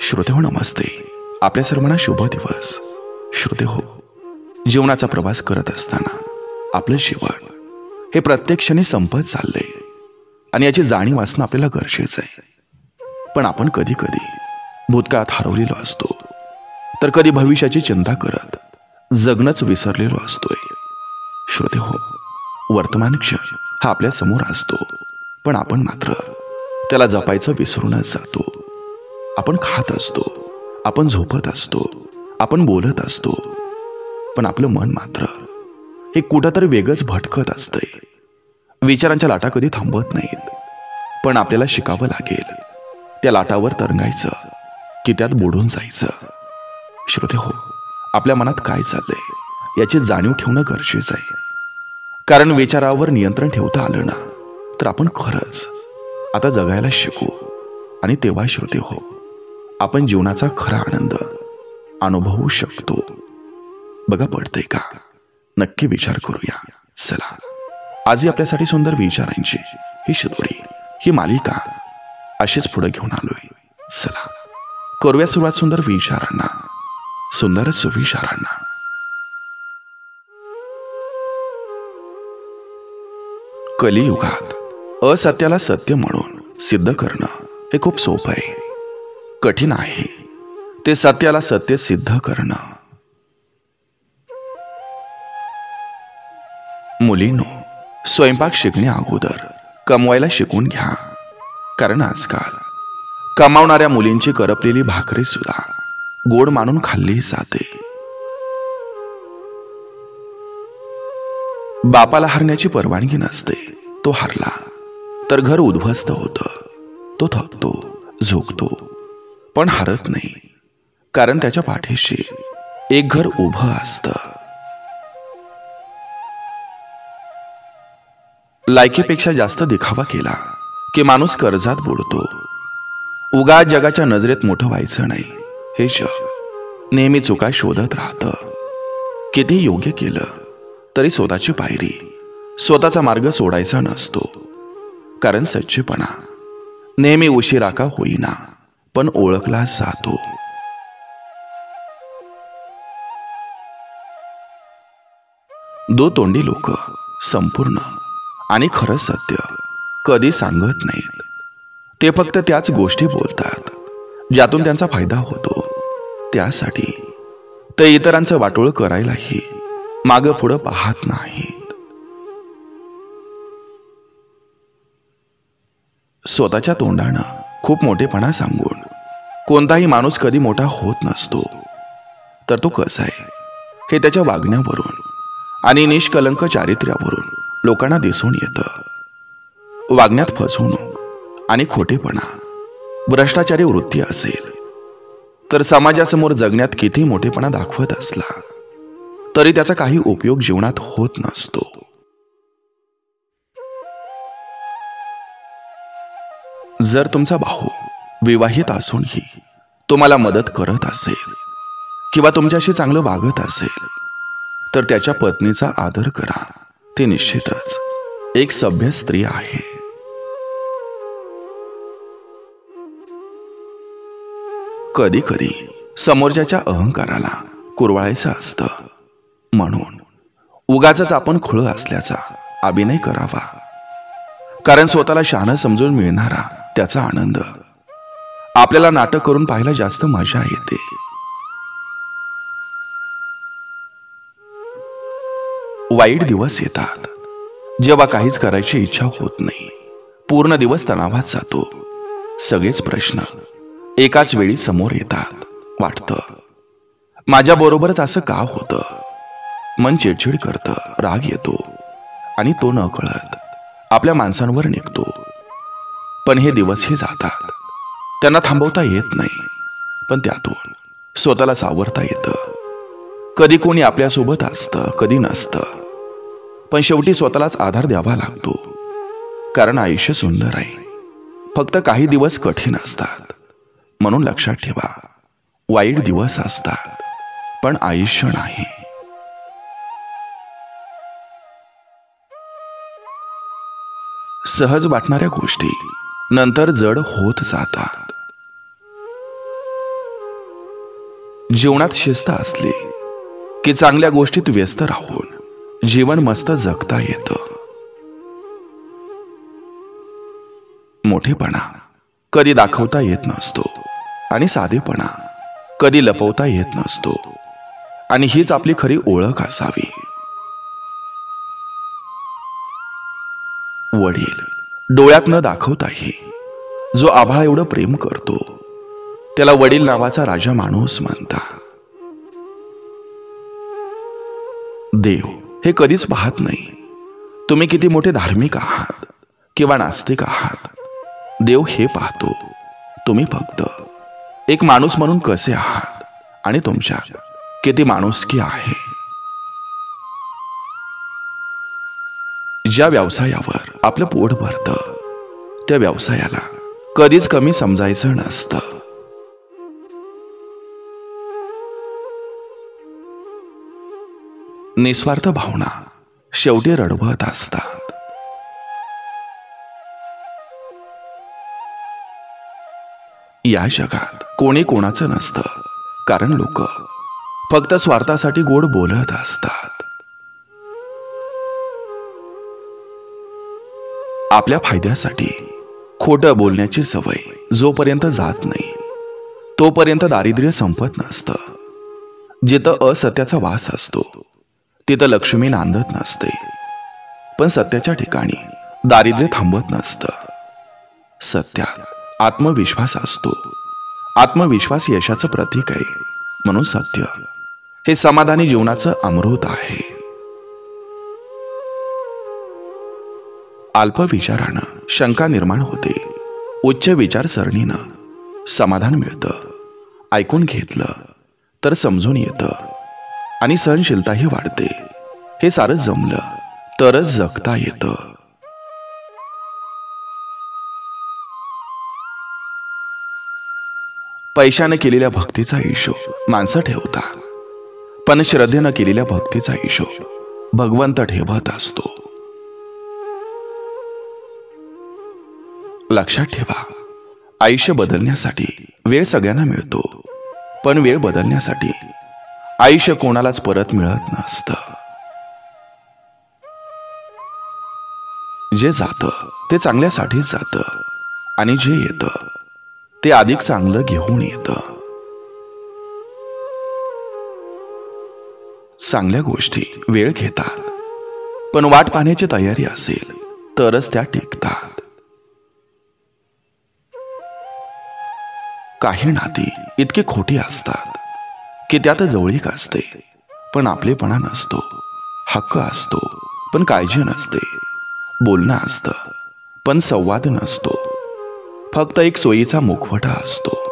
श्रोते हो नमस्ते. आपल्या सर्वांना शुभ दिवस. श्रोते हो, जीवनाचा प्रवास करत असताना आपलं जीवन हे प्रत्येक क्षणी संपत चाललंय आणि याची जाणीव असणं आपल्याला गरजेचं आहे. पण आपण कधी कधी भूतकाळात हरवलेलो असतो, तर कधी भविष्याची चिंता करत जगणंच विसरलेलो असतोय. श्रोते हो, वर्तमान क्षण हा आपल्या समोर असतो, पण आपण मात्र त्याला जपायचं विसरूनच जातो. आपण खात असतो, आपण झोपत असतो, आपण बोलत असतो, पण आपलं मन मात्र हे कुठंतरी वेगळंच भटकत असतंय. विचारांच्या लाटा कधी थांबत नाहीत, पण आपल्याला शिकावं लागेल त्या लाटावर तरंगायचं की त्यात बुडून जायचं. श्रोते हो, आपल्या मनात काय चाललंय याची जाणीव ठेवणं गरजेचं आहे. कारण विचारावर नियंत्रण ठेवता आलं ना, तर आपण खरंच आता जगायला शिकू. आणि तेव्हा श्रोते हो, आपण जीवनाचा खरा आनंद अनुभवू शकतो. बघा, पडतंय का? नक्की विचार करूया. चला, आजही आपल्यासाठी सुंदर विचारांची ही शिदोरी, ही मालिका अशीच पुढे घेऊन आलोय. चला, करूया सुरुवात सुंदर विचारांना, सुंदर सुविचारांना. कलियुगात असत्याला सत्य म्हणून सिद्ध करणं हे खूप सोपं आहे. कठीण आहे ते सत्याला सत्य सिद्ध करणं. मुलींनो, स्वयंपाक शिकण्या अगोदर कमवायला शिकून घ्या. कारण आजकाल कमावणाऱ्या मुलींची करपलेली भाकरी सुद्धा गोड मानून खाल्ली जाते. बापाला हरण्याची परवानगी नसते. तो हरला तर घर उद्ध्वस्त होतं. तो थकतो, झोकतो, पण हरत नाही. कारण त्याच्या पाठीशी एक घर उभं असतं. लायकीपेक्षा जास्त दिखावा केला की माणूस कर्जात बुडतो. उगाच जगाच्या नजरेत मोठं व्हायचं नाही. हे जग नेहमी चुका शोधत राहतं. किती योग्य केलं तरी स्वतःची पायरी, स्वतःचा मार्ग सोडायचा नसतो. कारण सच्चेपणा नेहमी उशिरा का होईना पण ओळखला जातो. दो तोंडी लोक संपूर्ण आणि खरं सत्य कधी सांगत नाहीत. ते फक्त त्याच गोष्टी बोलतात ज्यातून त्यांचा फायदा होतो. त्यासाठी ते इतरांचं वाटोळं करायलाही मागं पुढं पाहत नाहीत. स्वतःच्या तोंडानं खूप मोठेपणा सांगून कोणताही माणूस कधी मोठा होत नसतो. तर तो कसा आहे हे त्याच्या वागण्यावरून आणि निष्कलंक चारित्र्यावरून लोकांना दिसून येतं. वागण्यात फसवणूक आणि खोटेपणा, भ्रष्टाचारी वृत्ती असेल तर समाजासमोर जगण्यात किती मोठेपणा दाखवत असला तरी त्याचा काही उपयोग जीवनात होत नसतो. जर तुमचा भाऊ विवाहित असूनही तुम्हाला मदत करत असेल किंवा तुमच्याशी चांगलं वागत असेल तर त्याच्या पत्नीचा आदर करा. ते निश्चितच एक सभ्य स्त्री आहे. कधी कधी समोरच्याच्या अहंकाराला कुरवाळायचं असतं. म्हणून उगाचच आपण खुळ असल्याचा अभिनय करावा. कारण स्वतःला शहाणं समजून मिळणारा त्याचा आनंद आपल्याला नाटक करून पाहायला जास्त मजा येते. वाईट दिवस येतात जेव्हा काहीच करायची इच्छा होत नाही. पूर्ण दिवस तणावात जातो. सगळेच प्रश्न एकाच वेळी समोर येतात. वाटतं माझ्या बरोबरच असं का होतं. मन चिडचिड करतं, राग येतो आणि तो न कळत आपल्या माणसांवर निघतो. पण हे दिवसही जातात. त्यांना थांबवता येत नाही, पण त्यातून स्वतःला सावरता येतं. कधी कोणी आपल्यासोबत असतं, कधी नसतं, पण शेवटी स्वतःलाच आधार द्यावा लागतो. कारण आयुष्य सुंदर आहे, फक्त काही दिवस कठीण असतात. म्हणून लक्षात ठेवा, वाईट दिवस असतात पण आयुष्य नाही. सहज वाटणाऱ्या गोष्टी नंतर जड होत जातात. जीवनात शिस्त असली की चांगल्या गोष्टीत व्यस्त राहून जीवन मस्त जगता येतं. मोठेपणा कधी दाखवता येत नसतो आणि साधेपणा कधी लपवता येत नसतो, आणि हीच आपली खरी ओळख असावी. वडील डोळ्यात न दाखवताही जो आभाळ एवढं प्रेम करतो त्याला वडील नावाचा राजा माणूस म्हणतात. देव हे कधीच पाहत नाही तुम्ही किती मोठे धार्मिक आहात किंवा नास्तिक आहात. देव हे पाहतो तुम्ही फक्त एक माणूस म्हणून कसे आहात आणि तुमच्यात किती माणुसकी आहे. ज्या व्यवसायावर आपलं पोट भरतं त्या व्यवसायाला कधीच कमी समजायचं नसतं. निस्वार्थ भावना शेवटी रडवत असतात. या जगात कोणी कोणाचं नसतं, कारण लोक फक्त स्वार्थासाठी गोड बोलत असतात. आपल्या फायद्यासाठी खोटं बोलण्याची सवय जोपर्यंत जात नाही तोपर्यंत दारिद्र्य संपत नसतं. जिथं असत्याचा वास असतो तिथं लक्ष्मी नांदत नसते, पण सत्याच्या ठिकाणी दारिद्र्य थांबत नसतं. सत्यात आत्मविश्वास असतो. आत्मविश्वास यशाचं प्रतीक आहे, म्हणून सत्य हे समाधानी जीवनाचं अमृत आहे. अल्प विचारानं शंका निर्माण होते, उच्च विचारसरणीनं समाधान मिळतं. ऐकून घेतलं तर समजून येतं आणि सहनशीलताही वाढते. हे सारं जमलं तरच जगता येतं. पैशानं केलेल्या भक्तीचा हिशोब माणसं ठेवतात, पण श्रद्धेनं केलेल्या भक्तीचा हिशोब भगवंत ठेवत असतो. लक्षात ठेवा, आयुष्य बदलण्यासाठी वेळ सगळ्यांना मिळतो, पण वेळ बदलण्यासाठी आयुष्य कोणालाच परत मिळत नसतं. जे जातं ते चांगल्यासाठीच जातं, आणि जे येतं ते अधिक चांगलं घेऊन येतं. चांगल्या गोष्टी वेळ घेतात, पण वाट पाहण्याची तयारी असेल तरच त्या टिकतात. काही नाती इतकी खोटी असतात की त्यात जवळीक असते पण आपलेपणा नसतो. हक्क असतो पण काळजी नसते. बोलणं असतं पण संवाद नसतो. फक्त एक सोयीचा मुखवटा असतो.